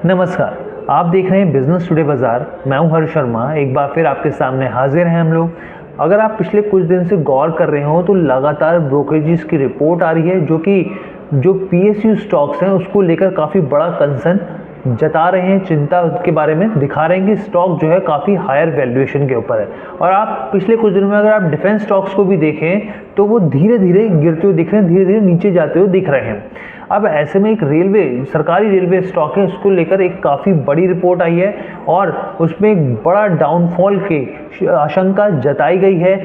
नमस्कार, आप देख रहे हैं बिजनेस टुडे बाजार। मैं हूं हर्ष शर्मा। एक बार फिर आपके सामने हाजिर हैं हम लोग। अगर आप पिछले कुछ दिन से गौर कर रहे हो तो लगातार ब्रोकरेजेस की रिपोर्ट आ रही है जो पीएसयू स्टॉक्स हैं उसको लेकर काफ़ी बड़ा कंसर्न जता रहे हैं, चिंता के बारे में दिखा रहे हैं कि स्टॉक जो है काफ़ी हायर वैल्यूएशन के ऊपर है। और आप पिछले कुछ दिनों में अगर आप डिफेंस स्टॉक्स को भी देखें तो वो धीरे धीरे गिरते हुए दिख रहे हैं, धीरे धीरे नीचे जाते हुए दिख रहे हैं। अब ऐसे में एक सरकारी रेलवे स्टॉक है, उसको लेकर एक काफ़ी बड़ी रिपोर्ट आई है और उसमें एक बड़ा डाउनफॉल की आशंका जताई गई है।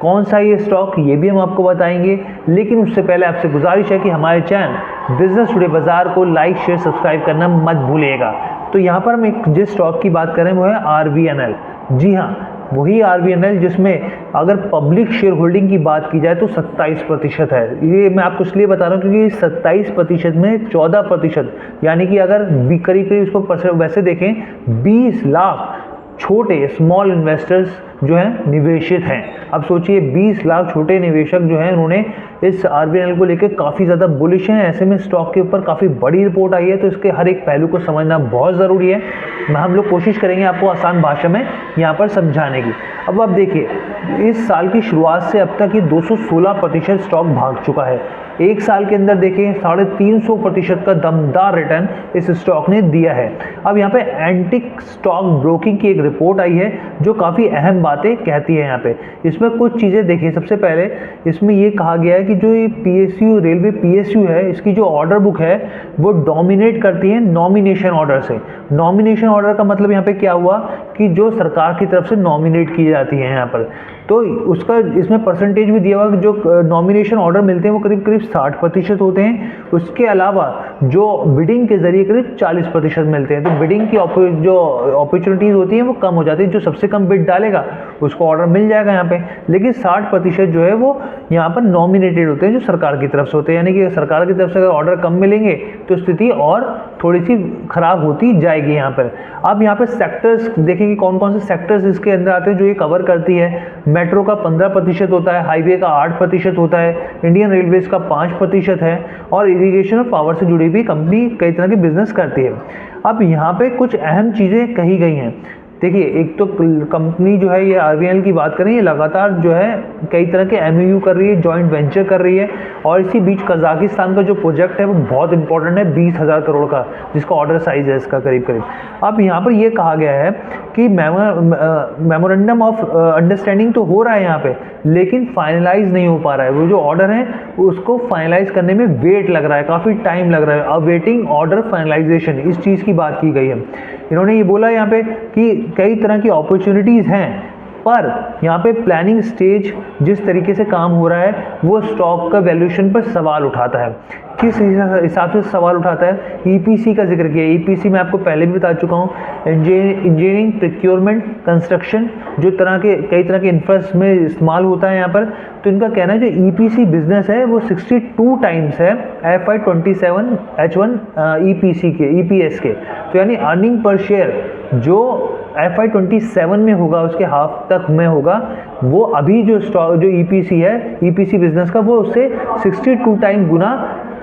कौन सा ये स्टॉक, ये भी हम आपको बताएंगे, लेकिन उससे पहले आपसे गुजारिश है कि हमारे चैनल बिजनेस टुडे बाजार को लाइक शेयर सब्सक्राइब करना मत भूलिएगा। तो यहाँ पर हम एक जिस स्टॉक की बात करें वो है RVNL। जी हाँ, वही RVNL जिसमें अगर पब्लिक शेयर होल्डिंग की बात की जाए तो 27% है। ये मैं आपको इसलिए बता रहा हूँ क्योंकि 27% में 14%, यानी कि अगर करीब करीब इसको वैसे देखें 20 लाख छोटे स्मॉल इन्वेस्टर्स जो हैं निवेशित हैं। अब सोचिए 20 लाख छोटे निवेशक जो हैं उन्होंने इस RVNL को लेकर काफ़ी ज़्यादा बुलिश हैं। ऐसे में स्टॉक के ऊपर काफ़ी बड़ी रिपोर्ट आई है तो इसके हर एक पहलू को समझना बहुत ज़रूरी है। हम लोग कोशिश करेंगे आपको आसान भाषा में यहाँ पर समझाने की। अब आप देखिए इस साल की शुरुआत से अब तक ये 216% स्टॉक भाग चुका है। एक साल के अंदर देखें 350% का दमदार रिटर्न इस स्टॉक ने दिया है। अब यहाँ पे एंटिक स्टॉक ब्रोकिंग की एक रिपोर्ट आई है जो काफ़ी अहम बातें कहती है। यहाँ पे इसमें कुछ चीज़ें देखिए। सबसे पहले इसमें ये कहा गया है कि जो ये पीएसयू रेलवे पीएसयू है, इसकी जो ऑर्डर बुक है वो डोमिनेट करती है नॉमिनेशन ऑर्डर से। नॉमिनेशन ऑर्डर का मतलब यहाँ पे क्या हुआ कि जो सरकार की तरफ से नॉमिनेट की जाती है यहाँ पर, तो उसका इसमें परसेंटेज भी दिया हुआ कि जो नॉमिनेशन ऑर्डर मिलते हैं वो करीब करीब 60% होते हैं। उसके अलावा जो बिडिंग के जरिए करीब 40% मिलते हैं। तो बिडिंग की जो अपॉर्चुनिटीज़ होती हैं वो कम हो जाती है। जो सबसे कम बिड डालेगा उसको ऑर्डर मिल जाएगा यहाँ पे, लेकिन 60% जो है वो यहाँ पर नॉमिनेटेड होते हैं जो सरकार की तरफ से होते हैं। यानी कि सरकार की तरफ से अगर ऑर्डर कम मिलेंगे तो स्थिति और थोड़ी सी खराब होती जाएगी यहाँ पर। अब यहाँ पे सेक्टर्स देखेंगे कौन कौन से सेक्टर्स इसके अंदर आते हैं जो ये कवर करती है। मेट्रो का 15% होता है, हाईवे का 8% होता है, इंडियन रेलवेज का 5% है और इरिगेशन और पावर से जुड़ी भी कंपनी कई तरह के बिजनेस करती है। अब यहाँ पे कुछ अहम चीज़ें कही गई हैं। देखिए एक तो कंपनी जो है ये RVNL की बात करें, ये लगातार जो है कई तरह के MOU कर रही है, जॉइंट वेंचर कर रही है। और इसी बीच कजाकिस्तान का जो प्रोजेक्ट है वो बहुत इंपॉर्टेंट है, 20,000 करोड़ का, जिसका ऑर्डर साइज है इसका करीब करीब। अब यहाँ पर ये कहा गया है कि मेमोरेंडम ऑफ अंडरस्टैंडिंग तो हो रहा है यहाँ पे, लेकिन फाइनलाइज नहीं हो पा रहा है। वो जो ऑर्डर है उसको फाइनलाइज करने में वेट लग रहा है, काफ़ी टाइम लग रहा है। अवेटिंग ऑर्डर फाइनलाइजेशन, इस चीज़ की बात की गई है। इन्होंने ये बोला यहाँ पे कि कई तरह की अपॉर्चुनिटीज़ हैं, पर यहाँ पे प्लानिंग स्टेज जिस तरीके से काम हो रहा है वो स्टॉक का वैल्यूएशन पर सवाल उठाता है। किस हिसाब से सवाल उठाता है? EPC का जिक्र किया। EPC मैं आपको पहले भी बता चुका हूँ, इंजीनियरिंग प्रोक्योरमेंट कंस्ट्रक्शन, जो कई तरह के इंफ्रास्ट्रक्चर में इस्तेमाल होता है यहाँ पर। तो इनका कहना है जो EPC बिजनेस है वो 62 टाइम्स है FY27 H1 EPS के। तो यानी अर्निंग पर शेयर जो FY27 में होगा, उसके हाफ तक में होगा, वो अभी जो EPC है, EPC बिजनेस का, वो उससे 62 टाइम गुना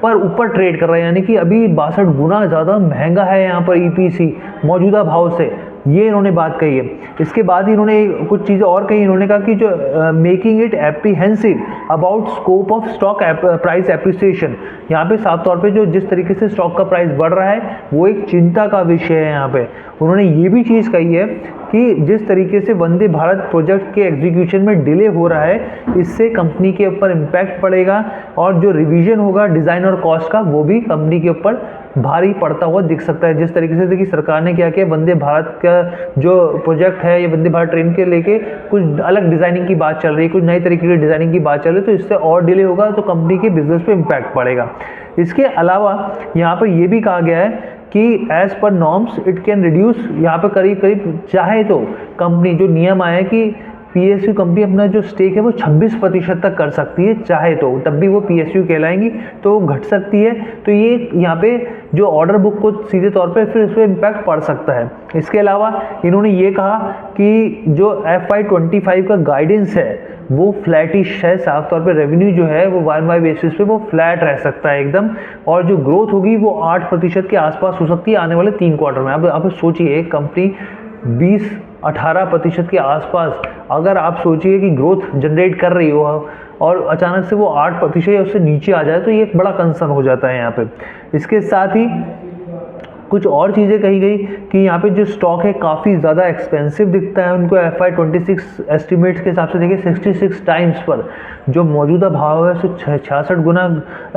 पर ऊपर ट्रेड कर रहा है। यानी कि अभी 62 गुना ज़्यादा महंगा है यहाँ पर EPC मौजूदा भाव से। ये इन्होंने बात कही है। इसके बाद ही इन्होंने कुछ चीज़ें और कही। इन्होंने कहा कि जो making it apprehensive about scope of stock price appreciation, यहाँ पे साफ तौर पे जो जिस तरीके से स्टॉक का प्राइस बढ़ रहा है वो एक चिंता का विषय है। यहाँ पे उन्होंने ये भी चीज़ कही है कि जिस तरीके से वंदे भारत प्रोजेक्ट के एग्जीक्यूशन में डिले हो रहा है, इससे कंपनी के ऊपर इम्पैक्ट पड़ेगा और जो रिवीजन होगा डिज़ाइन और कॉस्ट का वो भी कंपनी के ऊपर भारी पड़ता हुआ दिख सकता है। जिस तरीके से देखिए सरकार ने क्या किया, वंदे भारत का जो प्रोजेक्ट है, ये वंदे भारत ट्रेन के लेके कुछ अलग डिज़ाइनिंग की बात चल रही है, कुछ नई तरीके की डिज़ाइनिंग की बात चल रही है, तो इससे और डिले होगा तो कंपनी के बिजनेस पे इम्पैक्ट पड़ेगा। इसके अलावा यहाँ पर यह भी कहा गया है कि as per norms it can reduce, यहाँ पर करीब करीब चाहे तो कंपनी, जो नियम आए कि पीएसयू कंपनी अपना जो स्टेक है वो 26% तक कर सकती है चाहे तो, तब भी वो पीएसयू कहलाएंगी, तो घट सकती है। तो ये यहाँ पे जो ऑर्डर बुक को सीधे तौर पे फिर इस पर इम्पैक्ट पड़ सकता है। इसके अलावा इन्होंने ये कहा कि जो FY25 का गाइडेंस है वो फ्लैटिश है, साफ तौर पे रेवेन्यू जो है वो Y-on-Y बेसिस पे वो फ्लैट रह सकता है एकदम, और जो ग्रोथ होगी वो 8% के आसपास हो सकती है आने वाले 3 क्वार्टर में। अब आप सोचिए कंपनी 20-18% के आसपास अगर आप सोचिए कि ग्रोथ जनरेट कर रही हो और अचानक से वो 8% या उससे नीचे आ जाए तो ये एक बड़ा कंसर्न हो जाता है यहाँ पे। इसके साथ ही कुछ और चीज़ें कही गई कि यहाँ पे जो स्टॉक है काफ़ी ज़्यादा एक्सपेंसिव दिखता है उनको। FY26 एस्टिमेट्स के हिसाब से देखिए 66 टाइम्स पर जो मौजूदा भाव है उससे 66 गुना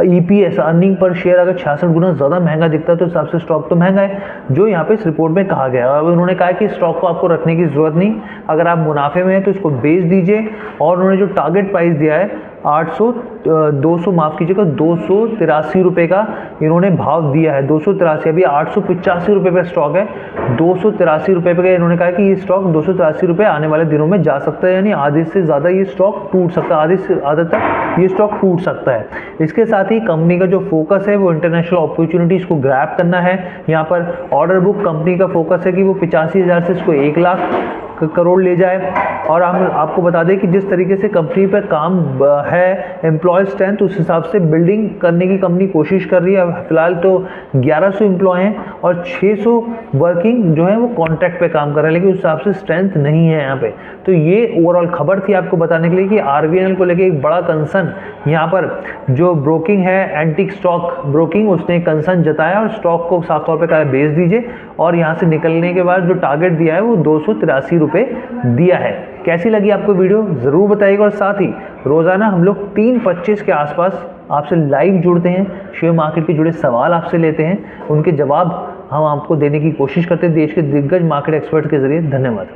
EPS अर्निंग पर शेयर अगर 66 गुना ज़्यादा महंगा दिखता है तो हिसाब से स्टॉक तो महंगा है, जो यहाँ पे इस रिपोर्ट में कहा गया है। अब उन्होंने कहा कि स्टॉक को आपको रखने की ज़रूरत नहीं, अगर आप मुनाफे में हैं तो इसको बेच दीजिए। और उन्होंने जो टारगेट प्राइस दिया है 283 रुपये का इन्होंने भाव दिया है। 283, अभी 885 रुपये पे स्टॉक है, 283 रुपये पे इन्होंने कहा कि ये स्टॉक 283 रुपये आने वाले दिनों में जा सकता है, यानी आधे से ज़्यादा ये स्टॉक टूट सकता है, आधे से आधे तक ये स्टॉक टूट सकता है। इसके साथ ही कंपनी का जो फोकस है वो इंटरनेशनल अपॉर्चुनिटीज़ को ग्रैब करना है। यहाँ पर ऑर्डर बुक कंपनी का फोकस है कि वो 85,000 से इसको 1 लाख करोड़ ले जाए। और हम आपको बता दें कि जिस तरीके से कंपनी पर काम है एम्प्लॉय स्ट्रेंथ, उस हिसाब से बिल्डिंग करने की कंपनी कोशिश कर रही है। फिलहाल तो 1100 एम्प्लॉय हैं और 600 वर्किंग जो है वो कॉन्ट्रैक्ट पे काम कर रहे हैं, लेकिन उस हिसाब से स्ट्रेंथ नहीं है यहाँ पे। तो ये ओवरऑल खबर थी आपको बताने के लिए कि RVNL को लेके एक बड़ा कंसर्न यहाँ पर जो ब्रोकिंग है एंटिक स्टॉक ब्रोकिंग उसने कंसर्न जताया और स्टॉक को साफ तौर पर कहा बेच दीजिए, और यहाँ से निकलने के बाद जो टारगेट दिया है वो 283 रुपये दिया है। कैसी लगी आपको वीडियो ज़रूर बताइएगा। और साथ ही रोज़ाना हम लोग 3:25 के आसपास आपसे लाइव जुड़ते हैं, शेयर मार्केट के जुड़े सवाल आपसे लेते हैं, उनके जवाब हम आपको देने की कोशिश करते हैं देश के दिग्गज मार्केट एक्सपर्ट के जरिए। धन्यवाद।